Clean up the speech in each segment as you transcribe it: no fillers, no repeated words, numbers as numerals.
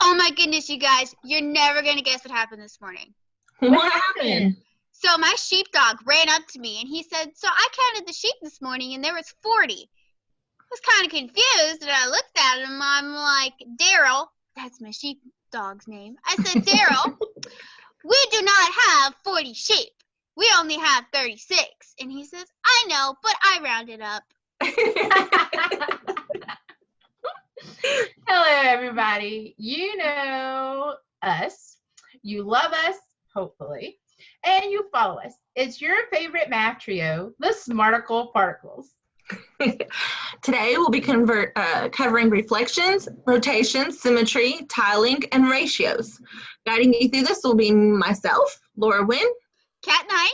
Oh my goodness, you guys, you're never going to guess what happened this morning. What happened? So my sheepdog ran up to me and he said, so I counted the sheep this morning and there was 40. I was kind of confused and I looked at him. I'm like, Daryl, that's my sheepdog's name. I said, Daryl, we do not have 40 sheep. We only have 36. And he says, I know, but I rounded up. Hello, everybody. You know us. You love us, hopefully, and you follow us. It's your favorite math trio, the Smarticle Particles. Today we'll be covering reflections, rotations, symmetry, tiling, and ratios. Guiding you through this will be myself, Laura Wynn, Cat Knight,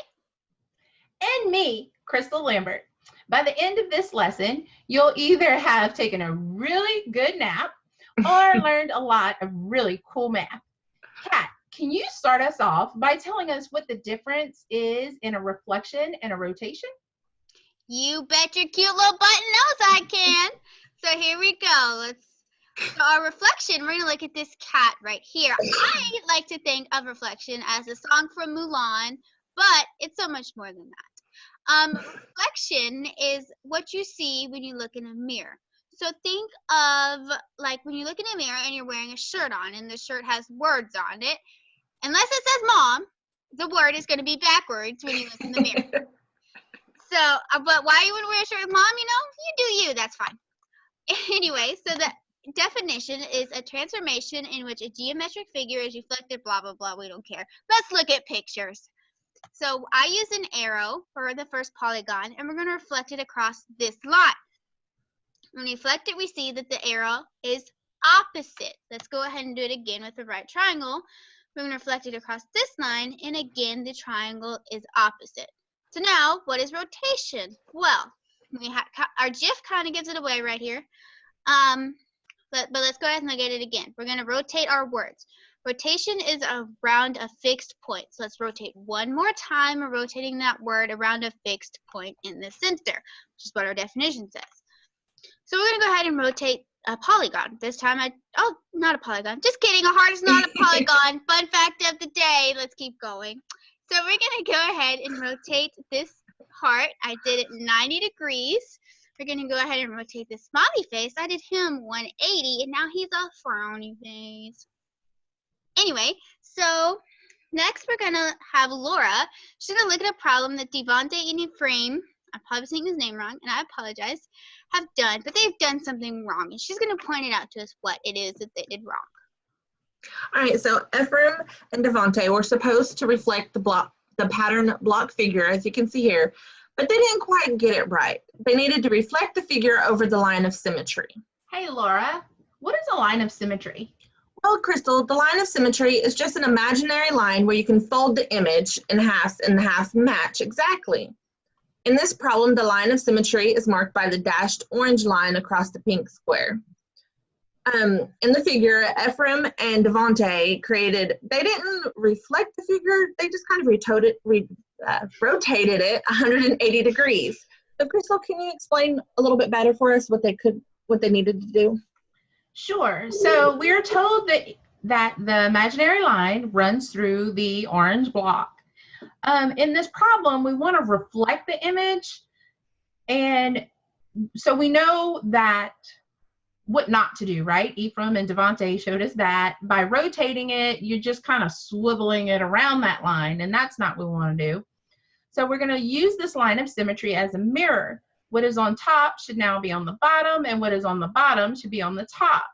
and me, Crystal Lambert. By the end of this lesson, you'll either have taken a really good nap or learned a lot of really cool math. Kat, can you start us off by telling us what the difference is in a reflection and a rotation? You bet your cute little button nose I can. So here we go. So our reflection, we're going to look at this cat right here. I like to think of reflection as a song from Mulan, but it's so much more than that. Reflection is what you see when you look in a mirror. So think of like when you look in a mirror and you're wearing a shirt on and the shirt has words on it. Unless it says mom, the word is going to be backwards when you look in the mirror. So, but why you would wear a shirt with mom, you do you, that's fine. Anyway, so the definition is a transformation in which a geometric figure is reflected, blah, blah, blah, we don't care. Let's look at pictures. So I use an arrow for the first polygon, and we're going to reflect it across this line. When we reflect it, we see that the arrow is opposite. Let's go ahead and do it again with the right triangle. We're going to reflect it across this line, and again, the triangle is opposite. So now, what is rotation? Well, our GIF kind of gives it away right here. But let's go ahead and look at it again. We're going to rotate our words. Rotation is around a fixed point. So let's rotate one more time. We're rotating that word around a fixed point in the center, which is what our definition says. So we're going to go ahead and rotate a polygon. This time, not a polygon. Just kidding. A heart is not a polygon. Fun fact of the day. Let's keep going. So we're going to go ahead and rotate this heart. I did it 90 degrees. We're going to go ahead and rotate the smiley face. I did him 180, and now he's a frowny face. Anyway, so next we're going to have Laura. She's going to look at a problem that Devontae and Ephraim, I'm probably saying his name wrong, and I apologize, have done. But they've done something wrong, and she's going to point it out to us what it is that they did wrong. All right, so Ephraim and Devontae were supposed to reflect the pattern block figure, as you can see here, but they didn't quite get it right. They needed to reflect the figure over the line of symmetry. Hey, Laura, what is a line of symmetry? Well, Crystal, the line of symmetry is just an imaginary line where you can fold the image in halves and the halves match exactly. In this problem, the line of symmetry is marked by the dashed orange line across the pink square. In the figure, Ephraim and Devontae they didn't reflect the figure, they just kind of rotated it 180 degrees. So Crystal, can you explain a little bit better for us what they needed to do? Sure. So we're told that the imaginary line runs through the orange block. In this problem, we want to reflect the image, and so we know that what not to do, right? Ephraim and Devontae showed us that by rotating it, you're just kind of swiveling it around that line, and that's not what we want to do. So we're going to use this line of symmetry as a mirror. What is on top should now be on the bottom, and what is on the bottom should be on the top.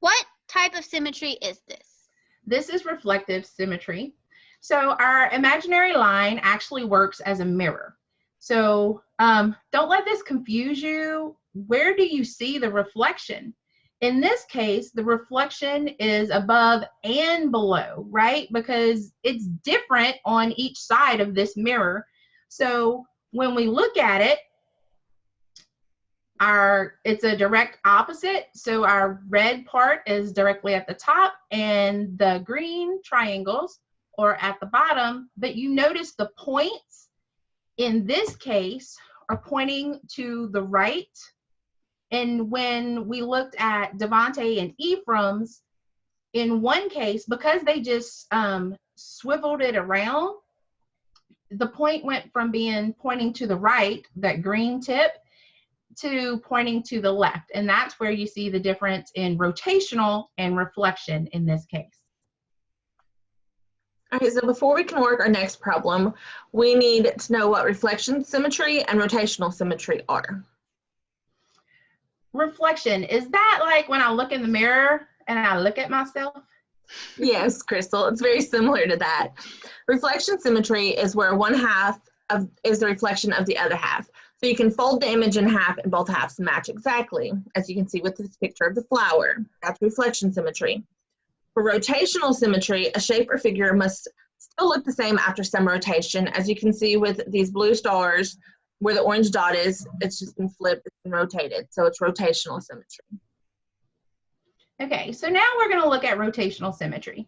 What type of symmetry is this? This is reflective symmetry. So our imaginary line actually works as a mirror. So don't let this confuse you. Where do you see the reflection? In this case, the reflection is above and below, right? Because it's different on each side of this mirror. So when we look at it, it's a direct opposite. So our red part is directly at the top and the green triangles are at the bottom. But you notice the points in this case are pointing to the right And when we looked at Devontae and Ephraim's, in one case, because they just swiveled it around, the point went from being pointing to the right, that green tip, to pointing to the left. And that's where you see the difference in rotational and reflection in this case. Okay, so before we can work our next problem, we need to know what reflection symmetry and rotational symmetry are. Reflection, is that like when I look in the mirror and I look at myself? Yes, Crystal, it's very similar to that. Reflection symmetry is where one half is the reflection of the other half. So you can fold the image in half and both halves match exactly, as you can see with this picture of the flower. That's reflection symmetry. For rotational symmetry, a shape or figure must still look the same after some rotation. As you can see with these blue stars, where the orange dot is, it's just been flipped, it's been rotated. So it's rotational symmetry. Okay, so now we're going to look at rotational symmetry.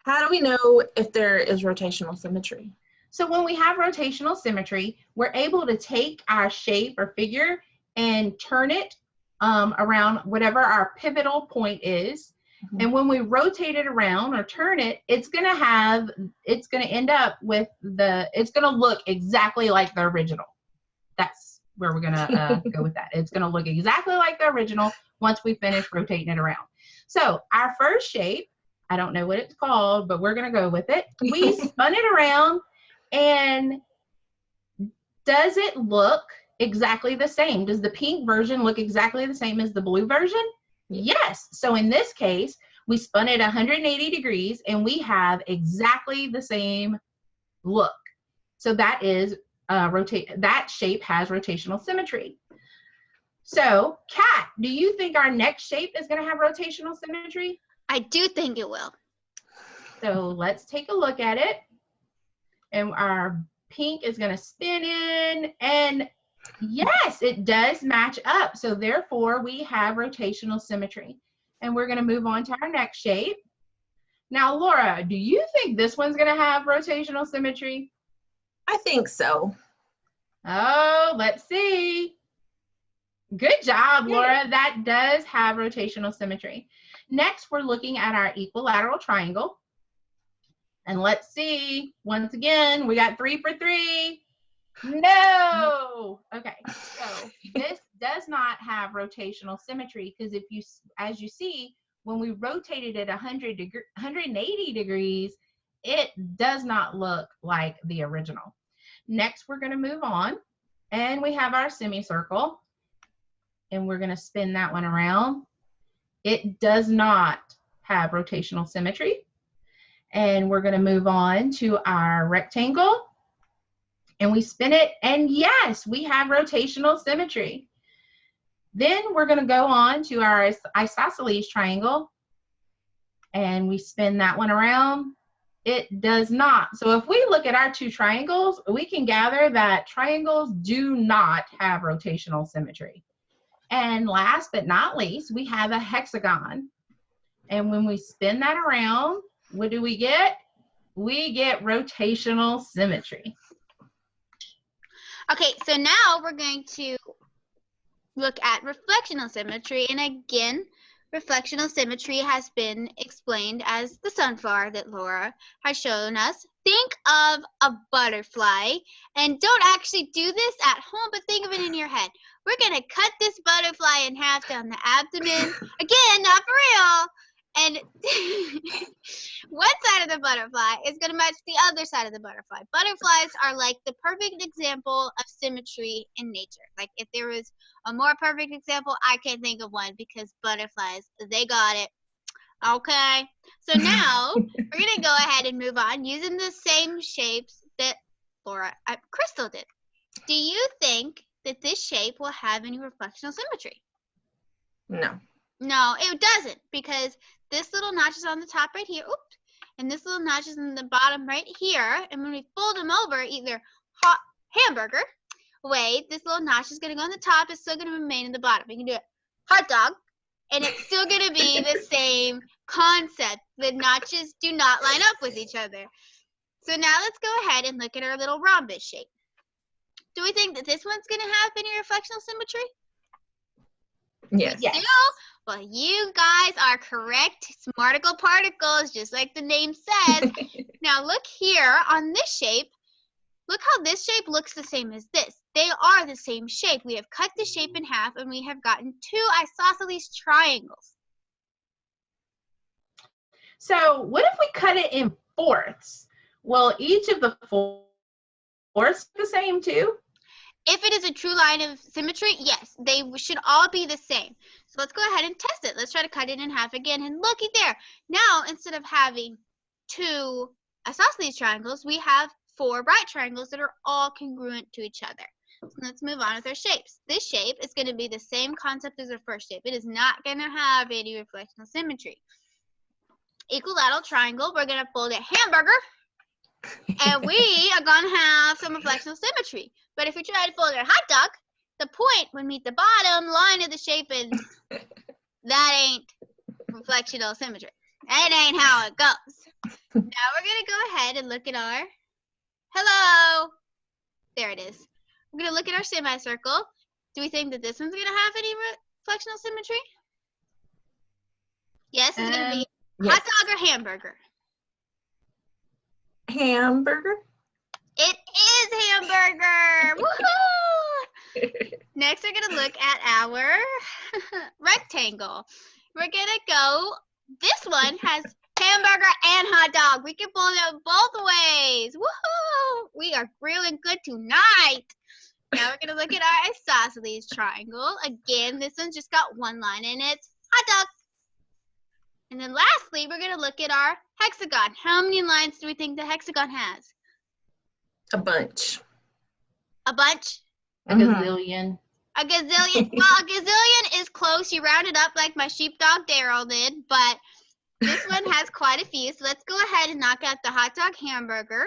How do we know if there is rotational symmetry? So when we have rotational symmetry, we're able to take our shape or figure and turn it around whatever our pivotal point is. Mm-hmm. And when we rotate it around or turn it, it's going to end up with it's going to look exactly like the original. That's where we're going to go with that. It's going to look exactly like the original once we finish rotating it around. So our first shape, I don't know what it's called, but we're going to go with it. We spun it around, and does it look exactly the same? Does the pink version look exactly the same as the blue version? Yes. So in this case, we spun it 180 degrees and we have exactly the same look. So that is that shape has rotational symmetry. So, Kat, do you think our next shape is going to have rotational symmetry? I do think it will. So let's take a look at it. And our pink is going to spin in, and yes, it does match up. So therefore, we have rotational symmetry. And we're going to move on to our next shape. Now, Laura, do you think this one's going to have rotational symmetry? I think so. Oh, let's see. Good job, Laura. That does have rotational symmetry. Next, we're looking at our equilateral triangle. And let's see, once again, we got 3 for 3. No. Okay, so this does not have rotational symmetry because as you see, when we rotated it 180 degrees, it does not look like the original. Next, we're going to move on, and we have our semicircle, and we're going to spin that one around. It does not have rotational symmetry. And we're going to move on to our rectangle, and we spin it, and yes, we have rotational symmetry. Then we're going to go on to our isosceles triangle, and we spin that one around. It does not. So if we look at our two triangles, we can gather that triangles do not have rotational symmetry. And last but not least, we have a hexagon. And when we spin that around, what do we get? We get rotational symmetry. Okay, so now we're going to look at reflectional symmetry. And again, reflectional symmetry has been explained as the sunflower that Laura has shown us. Think of a butterfly, and don't actually do this at home, but think of it in your head. We're going to cut this butterfly in half down the abdomen. Again, not for real. And one side of the butterfly is going to match the other side of the butterfly. Butterflies are like the perfect example of symmetry in nature. Like if there was a more perfect example, I can't think of one because butterflies, they got it. Okay. So now we're going to go ahead and move on using the same shapes that Crystal did. Do you think that this shape will have any reflectional symmetry? No. No, it doesn't, because this little notch is on the top right here, oops, and this little notch is in the bottom right here, and when we fold them over either hot hamburger way, this little notch is going to go on the top, it's still going to remain in the bottom. We can do it hot dog, and it's still going to be the same concept. The notches do not line up with each other. So now let's go ahead and look at our little rhombus shape. Do we think that this one's going to have any reflectional symmetry? Yes. We do? Well, you guys are correct. Smarticle particles, just like the name says. Now look here on this shape. Look how this shape looks the same as this. They are the same shape. We have cut the shape in half and we have gotten two isosceles triangles. So what if we cut it in fourths? Will each of the fourths be the same too? If it is a true line of symmetry, yes, they should all be the same. So let's go ahead and test it. Let's try to cut it in half again. And looky there. Now, instead of having two isosceles triangles, we have four right triangles that are all congruent to each other. So let's move on with our shapes. This shape is going to be the same concept as our first shape. It is not going to have any reflectional symmetry. Equilateral triangle, we're going to fold it hamburger. And we are going to have some reflectional symmetry. But if we try to fold our hot dog, the point would meet the bottom line of the shape, and that ain't reflectional symmetry. That ain't how it goes. Now we're going to go ahead and look at our, hello, there it is. We're going to look at our semicircle. Do we think that this one's going to have any reflectional symmetry? Yes, it's going to be hot dog or hamburger. Hamburger. It is hamburger! Woohoo! Next, we're going to look at our rectangle. We're going to go, this one has hamburger and hot dog. We can fold it both ways. Woohoo! We are grilling good tonight. Now we're going to look at our isosceles triangle. Again, this one's just got one line in it. Hot dog. And then lastly, we're going to look at our hexagon. How many lines do we think the hexagon has? A bunch. A bunch? A gazillion. A gazillion. Well, a gazillion is close. You round it up like my sheepdog Daryl did, but this one has quite a few. So let's go ahead and knock out the hot dog hamburger.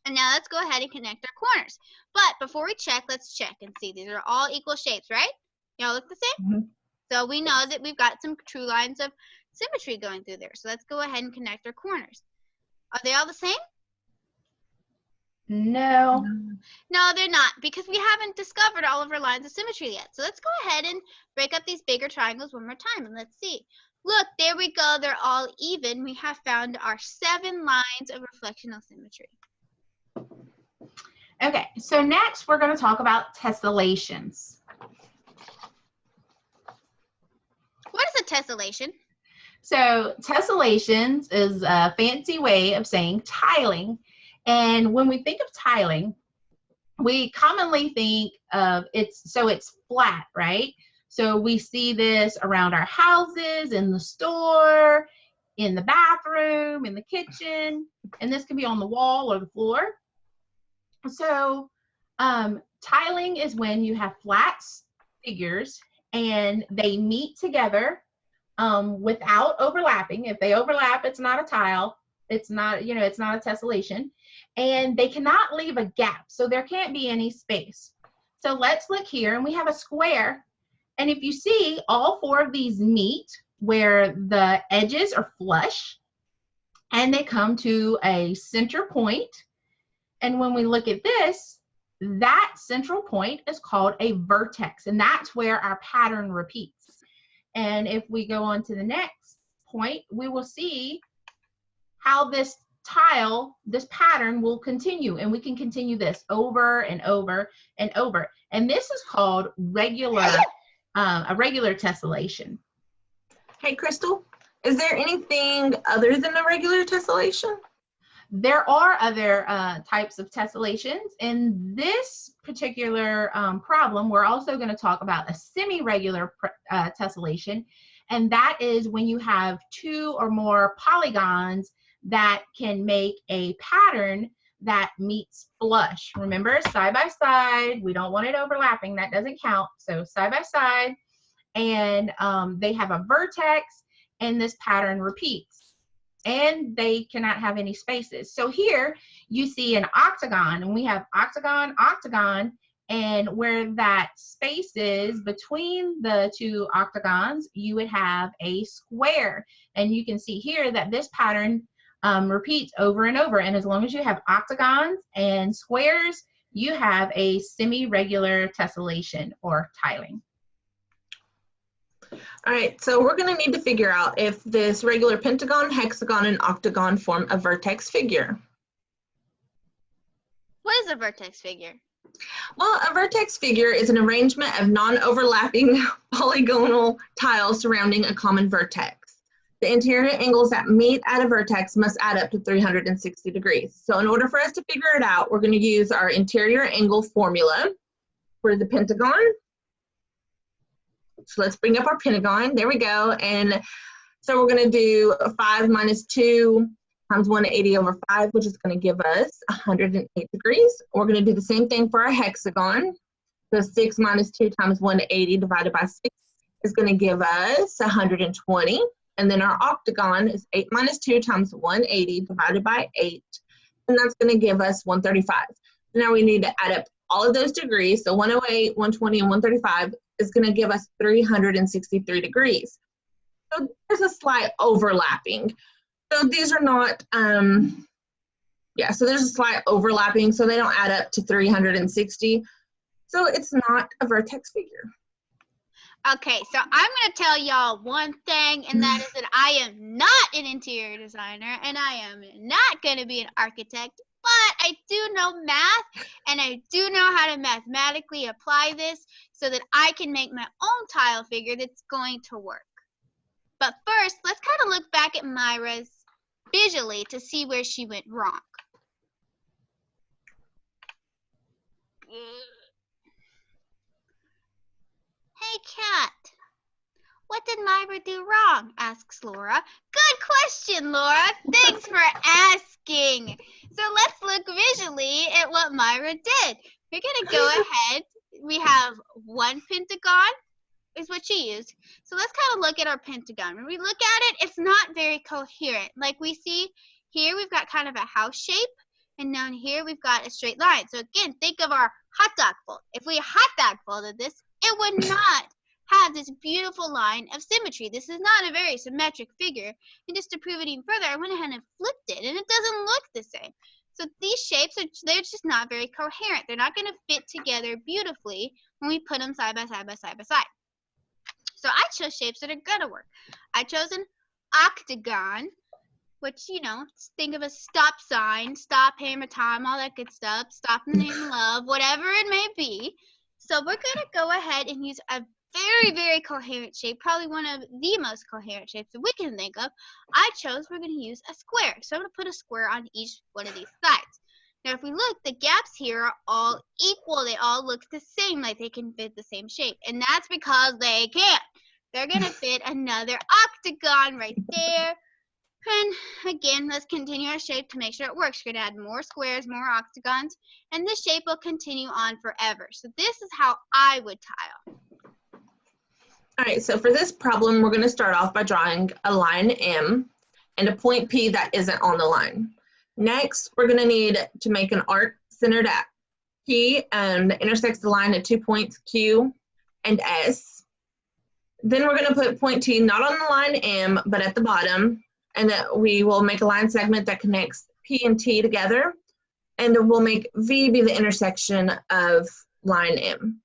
And now let's go ahead and connect our corners. But before we check, let's check and see. These are all equal shapes, right? Y'all look the same? So we know that we've got some true lines of symmetry going through there. So let's go ahead and connect our corners. Are they all the same? No. No, they're not, because we haven't discovered all of our lines of symmetry yet. So let's go ahead and break up these bigger triangles one more time, and let's see. Look, there we go. They're all even. We have found our 7 lines of reflectional symmetry. Okay, so next we're going to talk about tessellations. What is a tessellation? So tessellations is a fancy way of saying tiling. And when we think of tiling, we commonly think of it's flat, right? So we see this around our houses, in the store, in the bathroom, in the kitchen, and this can be on the wall or the floor. So tiling is when you have flat figures and they meet together without overlapping. If they overlap, it's not a tile. It's not, it's not a tessellation. And they cannot leave a gap, so there can't be any space. So let's look here, and we have a square. And if you see, all 4 of these meet where the edges are flush, and they come to a center point. And when we look at this, that central point is called a vertex, and that's where our pattern repeats. And if we go on to the next point, we will see how this pattern will continue, and we can continue this over and over and over. And this is called a regular tessellation. Hey, Crystal, is there anything other than a regular tessellation? There are other types of tessellations. In this particular problem, we're also going to talk about a semi-regular tessellation, and that is when you have 2 or more polygons that can make a pattern that meets flush. Remember, side by side, we don't want it overlapping, that doesn't count. So side by side, and they have a vertex, and this pattern repeats. And they cannot have any spaces. So here you see an octagon, and we have octagon, octagon, and where that space is between the 2 octagons, you would have a square. And you can see here that this pattern repeats over and over. And as long as you have octagons and squares, you have a semi-regular tessellation or tiling. All right, so we're going to need to figure out if this regular pentagon, hexagon, and octagon form a vertex figure. What is a vertex figure? Well, a vertex figure is an arrangement of non-overlapping polygonal tiles surrounding a common vertex. The interior angles that meet at a vertex must add up to 360 degrees. So in order for us to figure it out, we're going to use our interior angle formula for the pentagon. So let's bring up our pentagon. There we go. And so we're going to do 5 minus 2 times 180 over 5, which is going to give us 108 degrees. We're going to do the same thing for our hexagon. So 6 minus 2 times 180 divided by 6 is going to give us 120. And then our octagon is 8 minus 2 times 180 divided by 8. And that's going to give us 135. Now we need to add up all of those degrees. So 108, 120, and 135 is going to give us 363 degrees. So there's a slight overlapping. So these are not, so there's a slight overlapping, so they don't add up to 360. So it's not a vertex figure. Okay, so I'm going to tell y'all one thing, and that is that I am not an interior designer, and I am not going to be an architect, but I do know math, and I do know how to mathematically apply this so that I can make my own tile figure that's going to work. But first, let's kind of look back at Myra's visually to see where she went wrong. Hey, Cat. What did Myra do wrong? Asks Laura. Good question, Laura. Thanks for asking. So let's look visually at what Myra did. We're going to go ahead. We have one pentagon is what she used. So let's kind of look at our pentagon. When we look at it, it's not very coherent. Like we see here, we've got kind of a house shape. And down here, we've got a straight line. So again, think of our hot dog fold. If we hot dog folded this, it would not have this beautiful line of symmetry. This is not a very symmetric figure. And just to prove it even further, I went ahead and flipped it, and it doesn't look the same. So these shapes, they're just not very coherent. They're not going to fit together beautifully when we put them side by side by side by side. So I chose shapes that are going to work. I chose an octagon, which, you know, think of a stop sign, stop, hammer time, all that good stuff, stop in the name of love, whatever it may be. So we're going to go ahead and use a very, very coherent shape, probably one of the most coherent shapes that we can think of. We're going to use a square. So I'm going to put a square on each one of these sides. Now, if we look, the gaps here are all equal. They all look the same, like they can fit the same shape. And that's because they can't. They're going to fit another octagon right there. And again, let's continue our shape to make sure it works. We're going to add more squares, more octagons, and this shape will continue on forever. So this is how I would tile. All right, so for this problem, we're going to start off by drawing a line M and a point P that isn't on the line. Next, we're going to need to make an arc centered at P and intersects the line at 2 points Q and S. Then we're going to put point T not on the line M, but at the bottom, and we will make a line segment that connects P and T together, and we'll make V be the intersection of line M.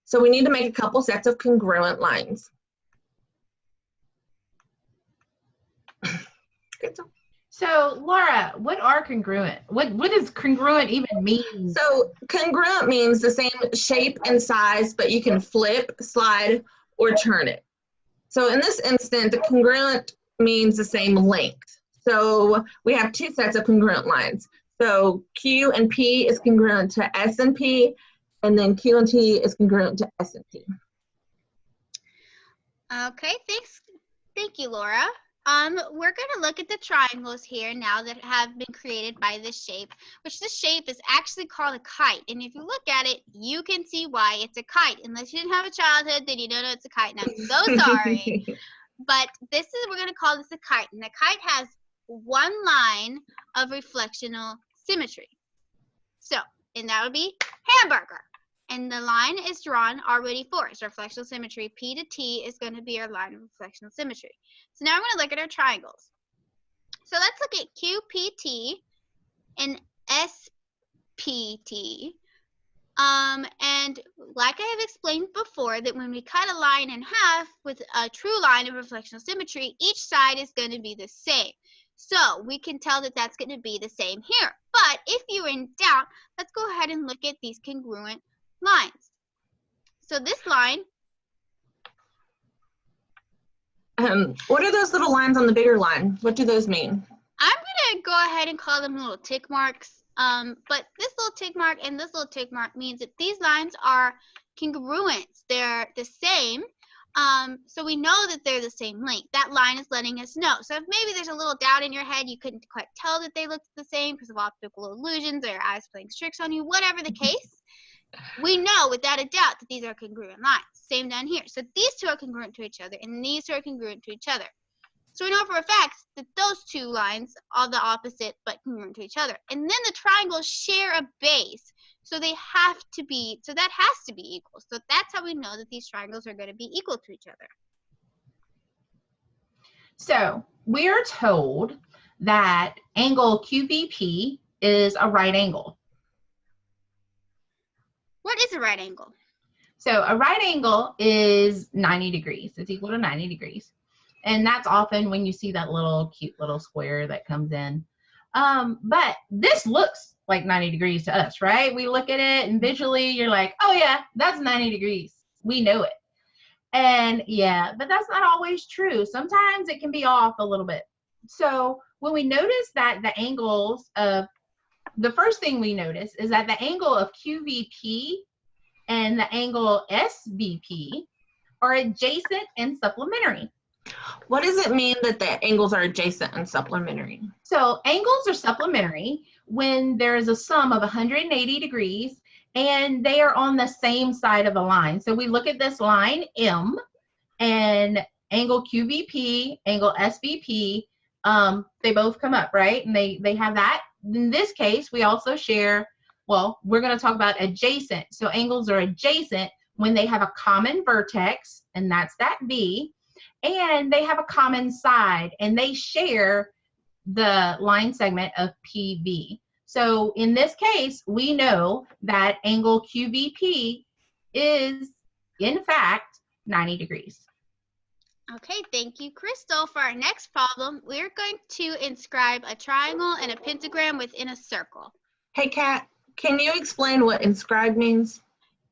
So we need to make a couple sets of congruent lines. So, Laura, what are congruent? What does congruent even mean? So congruent means the same shape and size, but you can flip, slide, or turn it. So in this instant, the congruent means the same length. So we have two sets of congruent lines. So Q and P is congruent to S and P, and then Q and T is congruent to S and T. Okay, thanks. Thank you, Laura. We're going to look at the triangles here now that have been created by this shape, which this shape is actually called a kite. And if you look at it, you can see why it's a kite. Unless you didn't have a childhood, then you don't know it's a kite. And I'm so sorry. But we're going to call this a kite. And the kite has one line of reflectional symmetry. So, and that would be hamburger. And the line is drawn already for us. Reflectional symmetry, P to T is going to be our line of reflectional symmetry. So now I'm going to look at our triangles. So let's look at QPT and SPT. And like I have explained before, that when we cut a line in half with a true line of reflectional symmetry, each side is going to be the same. So we can tell that that's going to be the same here. But if you're in doubt, let's go ahead and look at these congruent lines. So this line. What are those little lines on the bigger line? What do those mean? I'm going to go ahead and call them little tick marks. But this little tick mark and this little tick mark means that these lines are congruent. They're the same. So we know that they're the same length. That line is letting us know. So if maybe there's a little doubt in your head, you couldn't quite tell that they looked the same because of optical illusions or your eyes playing tricks on you, whatever the case, we know without a doubt that these are congruent lines. Same down here. So these two are congruent to each other and these two are congruent to each other. So we know for a fact that those two lines are the opposite but congruent to each other. And then the triangles share a base. So they have to be, so that has to be equal. So that's how we know that these triangles are going to be equal to each other. So we're told that angle QVP is a right angle. What is a right angle? So a right angle is 90 degrees. It's equal to 90 degrees. And that's often when you see that little cute little square that comes in. But this looks like 90 degrees to us, right? We look at it and visually you're like, oh yeah, that's 90 degrees. We know it. And yeah, but that's not always true. Sometimes it can be off a little bit. So when we notice that the angles of, the first thing we notice is that the angle of QVP and the angle SVP are adjacent and supplementary. What does it mean that the angles are adjacent and supplementary? So angles are supplementary when there is a sum of 180 degrees and they are on the same side of the line. So we look at this line M and angle QVP, angle SVP, they both come up, right? And they have that. In this case, we also share, well, we're going to talk about adjacent. So angles are adjacent when they have a common vertex, and that's that V, and they have a common side, and they share the line segment of PV. So in this case, we know that angle QVP is, in fact, 90 degrees. Okay, thank you, Crystal. For our next problem, we're going to inscribe a triangle and a pentagram within a circle. Hey, Kat, can you explain what inscribe means?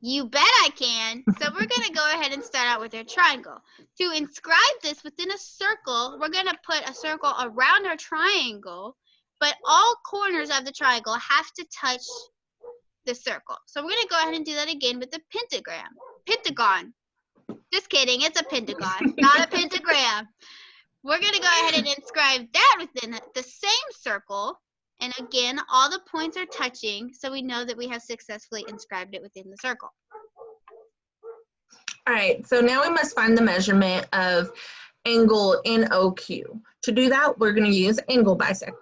You bet I can. So we're going to go ahead and start out with our triangle. To inscribe this within a circle, we're going to put a circle around our triangle, but all corners of the triangle have to touch the circle. So we're going to go ahead and do that again with the pentagram. Pentagon. Just kidding, it's a pentagon, not a pentagram. We're going to go ahead and inscribe that within the same circle. And again, all the points are touching, so we know that we have successfully inscribed it within the circle. All right, so now we must find the measurement of angle NOQ. To do that, we're going to use angle bisectors.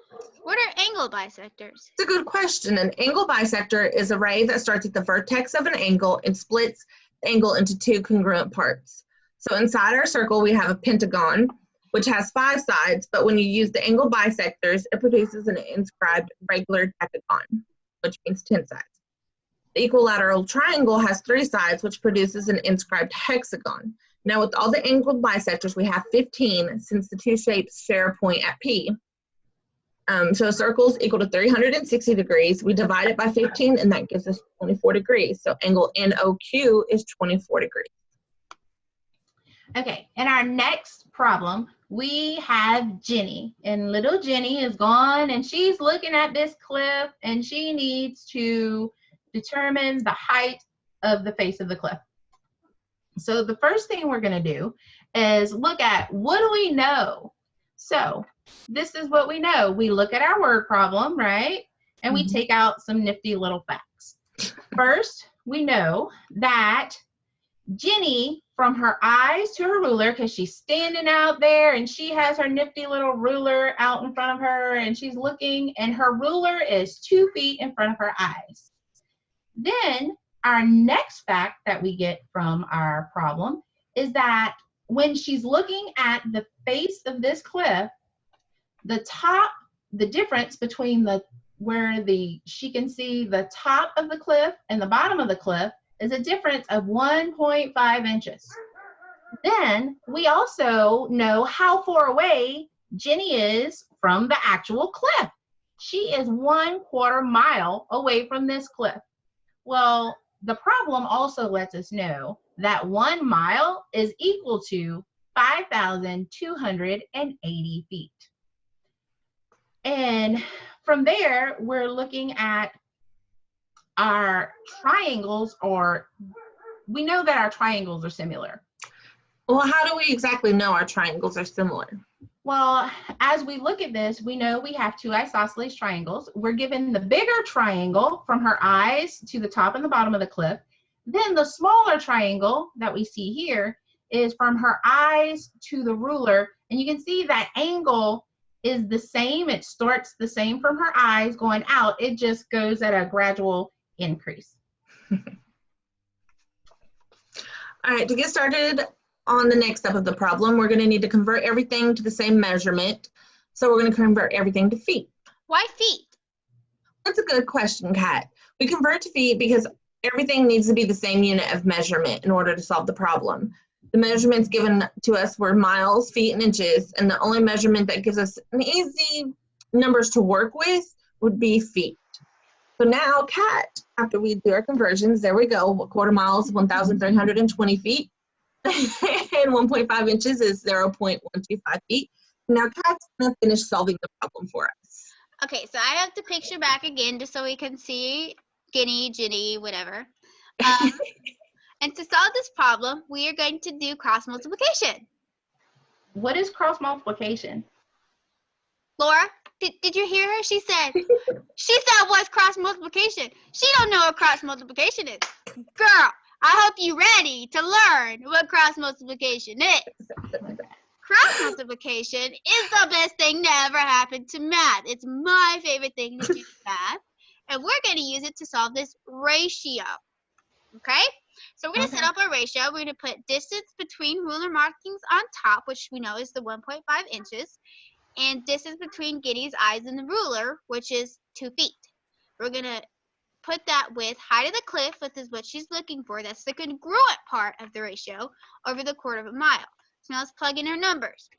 What are angle bisectors? It's a good question. An angle bisector is a ray that starts at the vertex of an angle and splits the angle into two congruent parts. So inside our circle, we have a pentagon, which has 5 sides, but when you use the angle bisectors, it produces an inscribed regular decagon, which means 10 sides. The equilateral triangle has 3 sides, which produces an inscribed hexagon. Now with all the angled bisectors, we have 15 since the 2 shapes share a point at P. So a circle is equal to 360 degrees. We divide it by 15 and that gives us 24 degrees. So angle NOQ is 24 degrees. Okay, in our next problem, we have Jenny, and little Jenny is gone and she's looking at this cliff and she needs to determine the height of the face of the cliff. So the first thing we're going to do is look at what do we know. So this is what we know. We look at our word problem, right? And we take out some nifty little facts. First, we know that Jenny, from her eyes to her ruler, because she's standing out there and she has her nifty little ruler out in front of her and she's looking and her ruler is 2 feet in front of her eyes. Then our next fact that we get from our problem is that when she's looking at the face of this cliff, the difference between the where she can see the top of the cliff and the bottom of the cliff is a difference of 1.5 inches. Then we also know how far away Jenny is from the actual cliff. She is 1/4 mile away from this cliff. Well, the problem also lets us know that 1 mile is equal to 5,280 feet. And from there, we're looking at our triangles, or we know that our triangles are similar. Well, how do we exactly know our triangles are similar? Well, as we look at this, we know we have two isosceles triangles. We're given the bigger triangle from her eyes to the top and the bottom of the cliff. Then the smaller triangle that we see here is from her eyes to the ruler. And you can see that angle is the same. It starts the same from her eyes going out. It just goes at a gradual increase. All right, to get started on the next step of the problem, we're going to need to convert everything to the same measurement. So we're going to convert everything to feet. Why feet? That's a good question, Kat. We convert to feet because everything needs to be the same unit of measurement in order to solve the problem. The measurements given to us were miles, feet, and inches, and the only measurement that gives us an easy numbers to work with would be feet. So now, Kat, after we do our conversions, there we go. 1/4 mile is 1,320 feet. And 1.5 inches is 0.125 feet. Now Kat's going to finish solving the problem for us. Okay, so I have to picture back again just so we can see Guinea, Ginny, whatever. And to solve this problem, we are going to do cross multiplication. What is cross multiplication? Laura, did you hear her? She said what's cross multiplication? She don't know what cross multiplication is. Girl, I hope you're ready to learn what cross multiplication is. Cross multiplication is the best thing to ever happen to math. It's my favorite thing to do in math. And we're going to use it to solve this ratio. Okay? So we're going to set up a ratio. We're going to put distance between ruler markings on top, which we know is the 1.5 inches, and distance between Guinea's eyes and the ruler, which is 2 feet. We're going to put that with height of the cliff, which is what she's looking for. That's the congruent part of the ratio over the 1/4 mile. So now let's plug in our numbers.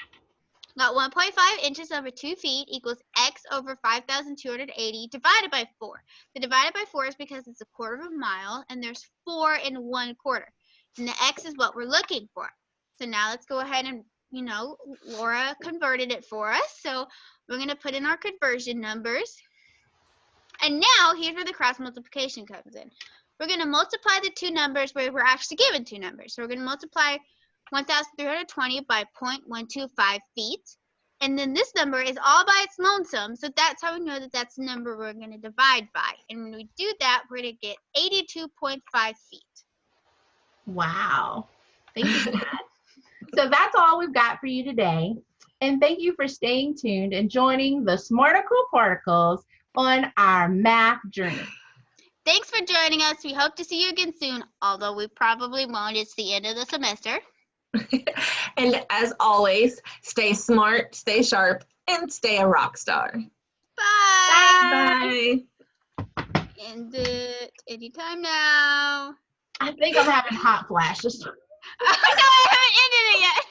Got 1.5 inches over 2 feet equals x over 5,280 divided by 4. The divided by 4 is because it's a 1/4 mile, and there's 4 in 1/4. And the x is what we're looking for. So now let's go ahead and, Laura converted it for us. So we're going to put in our conversion numbers. And now, here's where the cross multiplication comes in. We're going to multiply the two numbers where we're actually given two numbers. So we're going to multiply 1,320 by 0.125 feet. And then this number is all by its lonesome. So that's how we know that that's the number we're going to divide by. And when we do that, we're going to get 82.5 feet. Wow. Thank you for that. So that's all we've got for you today. And thank you for staying tuned and joining the Smarticle Particles on our math journey. Thanks for joining us. We hope to see you again soon, although we probably won't. It's the end of the semester. And as always, stay smart, stay sharp, and stay a rock star. Bye. Bye. End it anytime now. I think I'm having hot flashes. Oh, no, I haven't ended it yet.